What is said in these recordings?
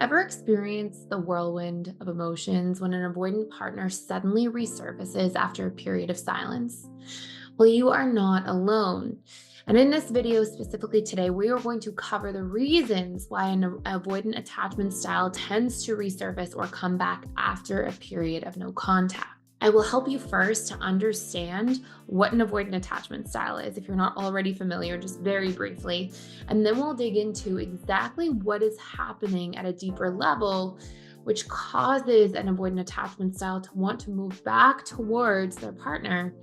Ever experience the whirlwind of emotions when an avoidant partner suddenly resurfaces after a period of silence? Well, you are not alone. And in this video, specifically today, we are going to cover the reasons why an avoidant attachment style tends to resurface or come back after a period of no contact. I will help you first to understand what an avoidant attachment style is, if you're not already familiar, just very briefly. And then we'll dig into exactly what is happening at a deeper level, which causes an avoidant attachment style to want to move back towards their partner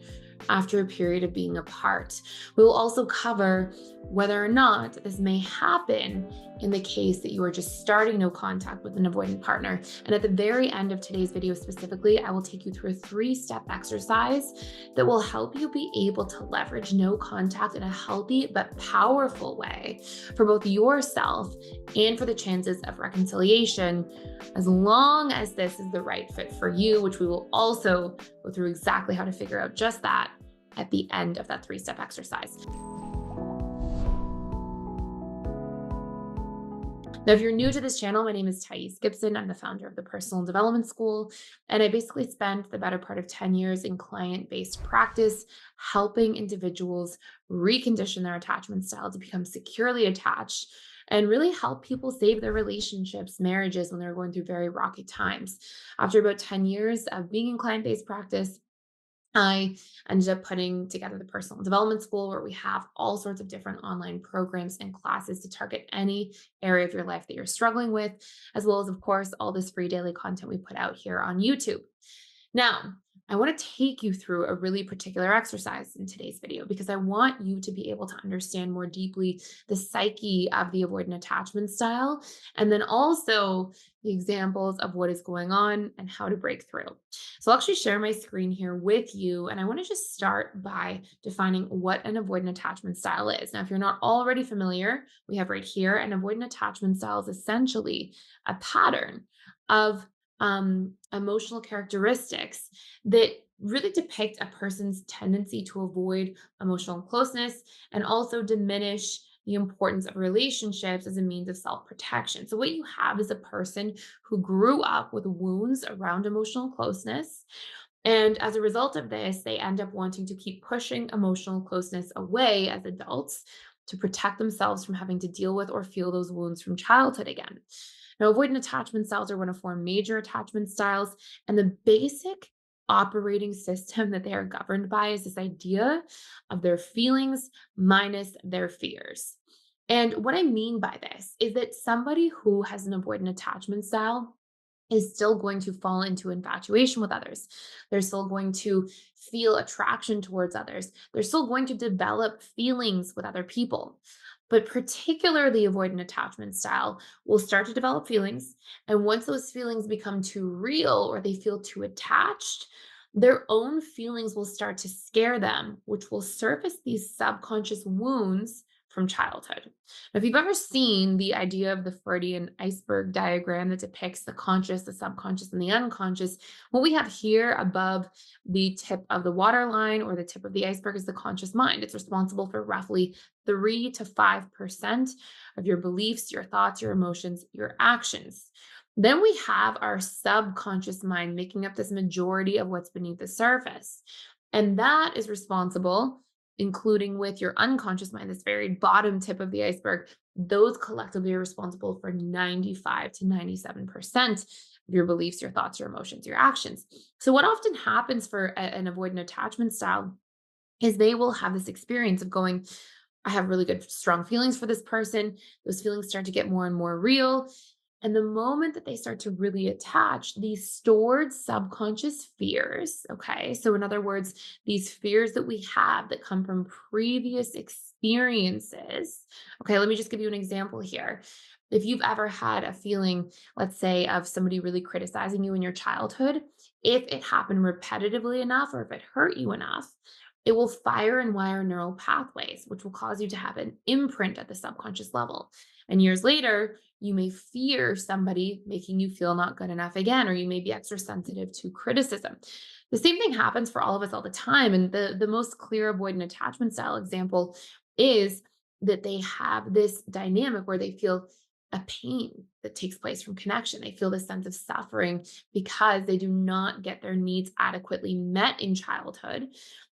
after a period of being apart. We will also cover whether or not this may happen in the case that you are just starting no contact with an avoidant partner. And at the very end of today's video specifically, I will take you through a 3-step exercise that will help you be able to leverage no contact in a healthy but powerful way for both yourself and for the chances of reconciliation, as long as this is the right fit for you, which we will also go through exactly how to figure out just that at the end of that 3-step exercise. Now, if you're new to this channel, my name is Thais Gibson. I'm the founder of the Personal Development School, and I basically spent the better part of 10 years in client-based practice, helping individuals recondition their attachment style to become securely attached and really help people save their relationships, marriages when they're going through very rocky times. After about 10 years of being in client-based practice, I ended up putting together the Personal Development School, where we have all sorts of different online programs and classes to target any area of your life that you're struggling with, as well as, of course, all this free daily content we put out here on YouTube. Now, I want to take you through a really particular exercise in today's video because I want you to be able to understand more deeply the psyche of the avoidant attachment style, and then also the examples of what is going on and how to break through. So I'll actually share my screen here with you, and I want to just start by defining what an avoidant attachment style is. Now, if you're not already familiar, we have right here an avoidant attachment style is essentially a pattern of emotional characteristics that really depict a person's tendency to avoid emotional closeness and also diminish the importance of relationships as a means of self protection. So, what you have is a person who grew up with wounds around emotional closeness. And as a result of this, they end up wanting to keep pushing emotional closeness away as adults to protect themselves from having to deal with or feel those wounds from childhood again. Now, avoidant attachment styles are one of 4 major attachment styles, and the basic operating system that they are governed by is this idea of their feelings minus their fears. And what I mean by this is that somebody who has an avoidant attachment style is still going to fall into infatuation with others. They're still going to feel attraction towards others. They're still going to develop feelings with other people. But particularly avoidant attachment style will start to develop feelings. And once those feelings become too real or they feel too attached, their own feelings will start to scare them, which will surface these subconscious wounds from childhood. Now, if you've ever seen the idea of the Freudian iceberg diagram that depicts the conscious, the subconscious, and the unconscious, what we have here above the tip of the waterline or the tip of the iceberg is the conscious mind. It's responsible for roughly 3 to 5% of your beliefs, your thoughts, your emotions, your actions. Then we have our subconscious mind making up this majority of what's beneath the surface. And that is responsible, including with your unconscious mind, this very bottom tip of the iceberg, those collectively are responsible for 95 to 97% of your beliefs, your thoughts, your emotions, your actions. So, what often happens for an avoidant attachment style is they will have this experience of going, I have really good, strong feelings for this person. Those feelings start to get more and more real. And the moment that they start to really attach these stored subconscious fears, okay, so in other words, these fears that we have that come from previous experiences, okay, let me just give you an example here. If you've ever had a feeling, let's say, of somebody really criticizing you in your childhood, if it happened repetitively enough or if it hurt you enough, it will fire and wire neural pathways, which will cause you to have an imprint at the subconscious level. And years later, you may fear somebody making you feel not good enough again, or you may be extra sensitive to criticism. The same thing happens for all of us all the time. And the most clear avoidant attachment style example is that they have this dynamic where they feel a pain that takes place from connection. They feel this sense of suffering because they do not get their needs adequately met in childhood.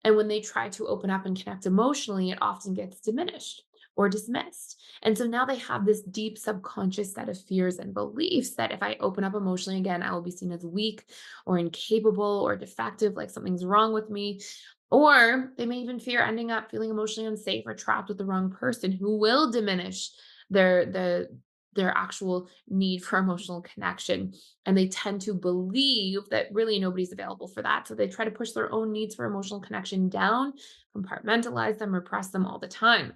And when they try to open up and connect emotionally, it often gets diminished or dismissed. And so now they have this deep subconscious set of fears and beliefs that if I open up emotionally again, I will be seen as weak or incapable or defective, like something's wrong with me. Or they may even fear ending up feeling emotionally unsafe or trapped with the wrong person who will diminish their actual need for emotional connection. And they tend to believe that really nobody's available for that. So they try to push their own needs for emotional connection down, compartmentalize them, repress them all the time.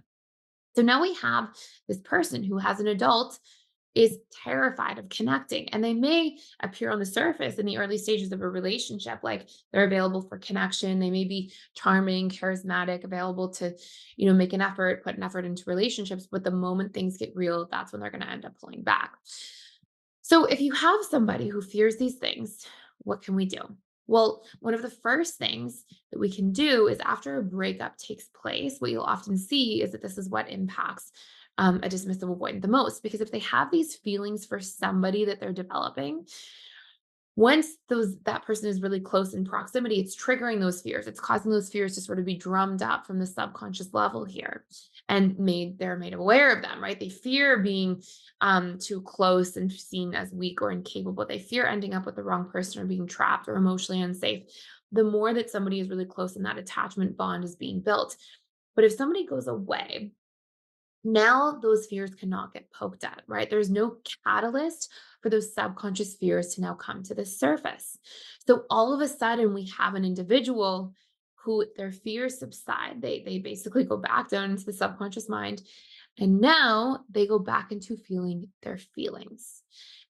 So now we have this person who, has an adult, is terrified of connecting, and they may appear on the surface in the early stages of a relationship like they're available for connection. They may be charming, charismatic, available to, make an effort, put an effort into relationships. But the moment things get real, that's when they're going to end up pulling back. So, if you have somebody who fears these things, what can we do? Well, one of the first things that we can do is, after a breakup takes place, what you'll often see is that this is what impacts a dismissive avoidant the most. Because if they have these feelings for somebody that they're developing, once that person is really close in proximity, it's triggering those fears. It's causing those fears to sort of be drummed up from the subconscious level here, and they're made aware of them, right? They fear being too close and seen as weak or incapable. They fear ending up with the wrong person or being trapped or emotionally unsafe. The more that somebody is really close and that attachment bond is being built. But if somebody goes away, now those fears cannot get poked at, right? There's no catalyst for those subconscious fears to now come to the surface. So all of a sudden, we have an individual who their fears subside. They basically go back down into the subconscious mind, and now they go back into feeling their feelings.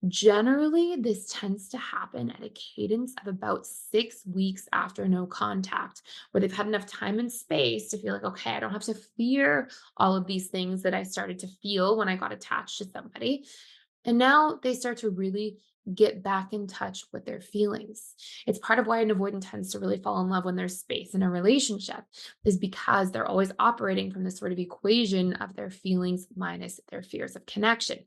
Generally, this tends to happen at a cadence of about 6 weeks after no contact, where they've had enough time and space to feel like, okay, I don't have to fear all of these things that I started to feel when I got attached to somebody. And now they start to really get back in touch with their feelings. It's part of why an avoidant tends to really fall in love when there's space in a relationship, is because they're always operating from this sort of equation of their feelings minus their fears of connection.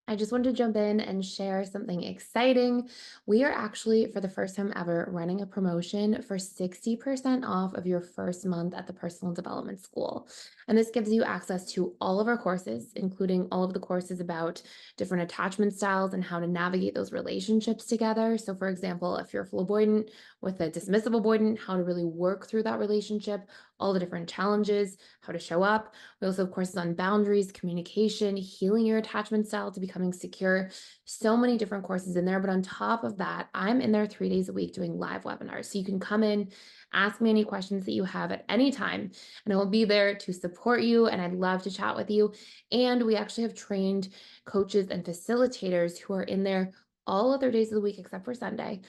I just wanted to jump in and share something exciting. We are actually, for the first time ever, running a promotion for 60% off of your first month at the Personal Development School. And this gives you access to all of our courses, including all of the courses about different attachment styles and how to navigate those relationships together. So, for example, a fearful avoidant with a dismissive avoidant, how to really work through that relationship, all the different challenges, how to show up. We also have courses on boundaries, communication, healing your attachment style to becoming secure. So many different courses in there. But on top of that, I'm in there 3 days a week doing live webinars. So you can come in, ask me any questions that you have at any time, and I will be there to support you. And I'd love to chat with you. And we actually have trained coaches and facilitators who are in there all other days of the week except for Sunday.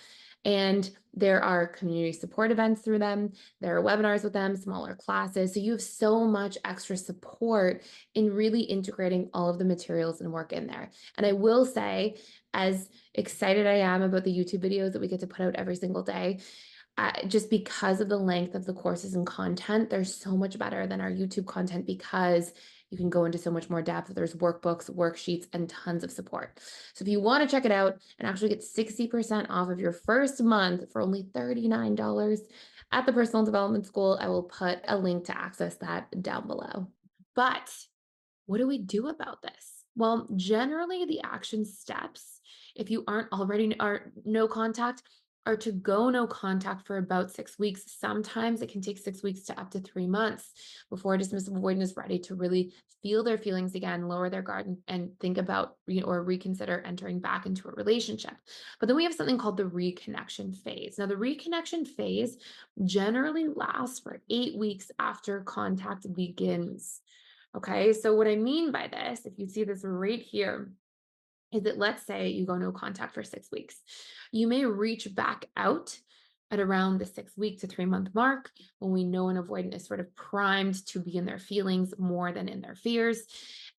And there are community support events through them. There are webinars with them, smaller classes. So you have so much extra support in really integrating all of the materials and work in there. And I will say, as excited I am about the YouTube videos that we get to put out every single day, just because of the length of the courses and content, they're so much better than our YouTube content because you can go into so much more depth. There's workbooks, worksheets, and tons of support. So if you want to check it out and actually get 60% off of your first month for only $39 at the Personal Development School, I will put a link to access that down below. But what do we do about this? Well, generally, the action steps, if you aren't already are no contact, are to go no contact for about 6 weeks. Sometimes it can take 6 weeks to up to 3 months before a dismissive avoidant is ready to really feel their feelings again, lower their guard, and think about or reconsider entering back into a relationship. But then we have something called the reconnection phase. Now, the reconnection phase generally lasts for 8 weeks after contact begins. Okay, so what I mean by this, if you see this right here, is that, let's say you go no contact for 6 weeks. You may reach back out at around the 6 week to 3 month mark, when we know an avoidant is sort of primed to be in their feelings more than in their fears.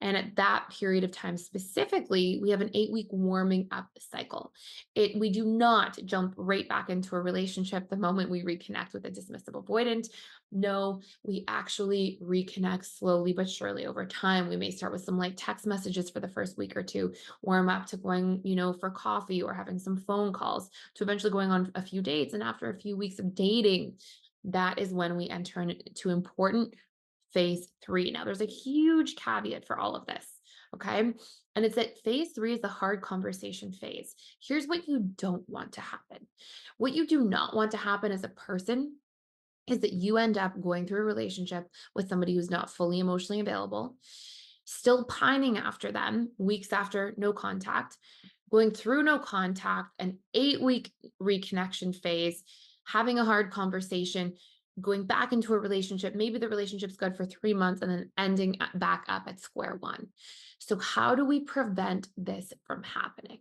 And at that period of time specifically, we have an 8-week warming up cycle. We do not jump right back into a relationship the moment we reconnect with a dismissive avoidant. No, we actually reconnect slowly but surely over time. We may start with some like text messages for the first week or two, warm up to going, for coffee or having some phone calls, to eventually going on a few dates. And after a few weeks of dating, that is when we enter into important phase 3. Now, there's a huge caveat for all of this. Okay. And it's that phase 3 is the hard conversation phase. Here's what you don't want to happen. What you do not want to happen as a person is that you end up going through a relationship with somebody who's not fully emotionally available, still pining after them weeks after no contact, going through no contact, an 8-week reconnection phase, having a hard conversation, going back into a relationship. Maybe the relationship's good for 3 months and then ending back up at square one. So, how do we prevent this from happening?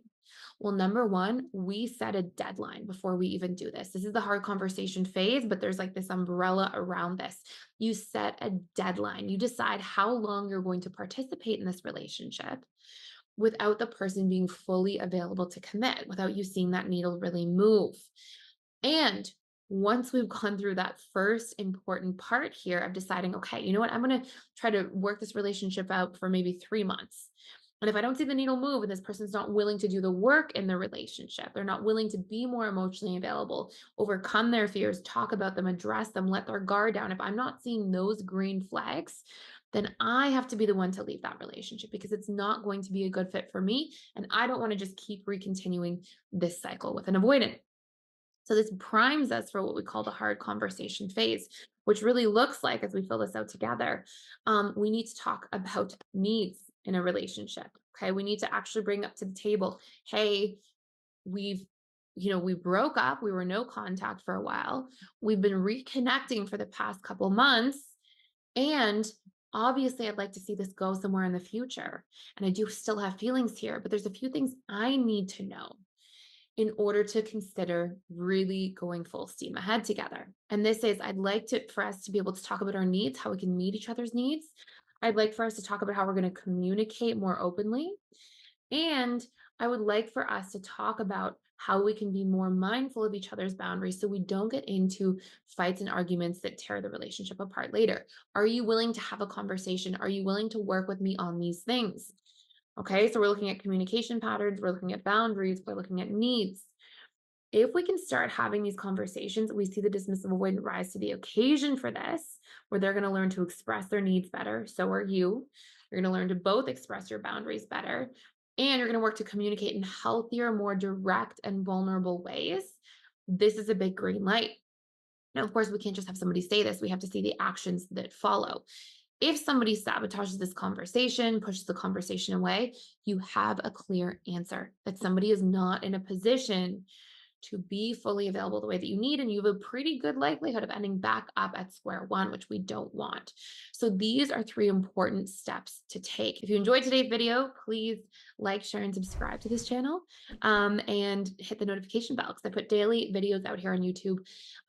Well, number one, we set a deadline before we even do this. This is the hard conversation phase, but there's like this umbrella around this. You set a deadline. You decide how long you're going to participate in this relationship without the person being fully available to commit, without you seeing that needle really move. And once we've gone through that first important part here of deciding, okay, you know what, I'm going to try to work this relationship out for maybe 3 months. And if I don't see the needle move and this person's not willing to do the work in the relationship, they're not willing to be more emotionally available, overcome their fears, talk about them, address them, let their guard down. If I'm not seeing those green flags, then I have to be the one to leave that relationship because it's not going to be a good fit for me. And I don't want to just keep recontinuing this cycle with an avoidant. So this primes us for what we call the hard conversation phase, which really looks like, as we fill this out together, we need to talk about needs in a relationship. Okay, we need to actually bring up to the table, hey, we've we broke up, we were no contact for a while, we've been reconnecting for the past couple months, and obviously I'd like to see this go somewhere in the future, and I do still have feelings here, but there's a few things I need to know in order to consider really going full steam ahead together. And this is, I'd like to for us to be able to talk about our needs, how we can meet each other's needs. I'd like for us to talk about how we're going to communicate more openly. And I would like for us to talk about how we can be more mindful of each other's boundaries so we don't get into fights and arguments that tear the relationship apart later. Are you willing to have a conversation? Are you willing to work with me on these things? Okay, so we're looking at communication patterns, we're looking at boundaries, we're looking at needs. If we can start having these conversations, we see the dismissive avoidant rise to the occasion for this, where they're going to learn to express their needs better. So are you. You're going to learn to both express your boundaries better. And you're going to work to communicate in healthier, more direct and vulnerable ways. This is a big green light. Now, of course, we can't just have somebody say this. We have to see the actions that follow. If somebody sabotages this conversation, pushes the conversation away, you have a clear answer that somebody is not in a position to be fully available the way that you need. And you have a pretty good likelihood of ending back up at square one, which we don't want. So these are 3 important steps to take. If you enjoyed today's video, please like, share, and subscribe to this channel, and hit the notification bell because I put daily videos out here on YouTube,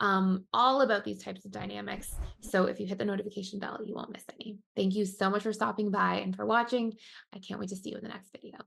all about these types of dynamics. So if you hit the notification bell, you won't miss any. Thank you so much for stopping by and for watching. I can't wait to see you in the next video.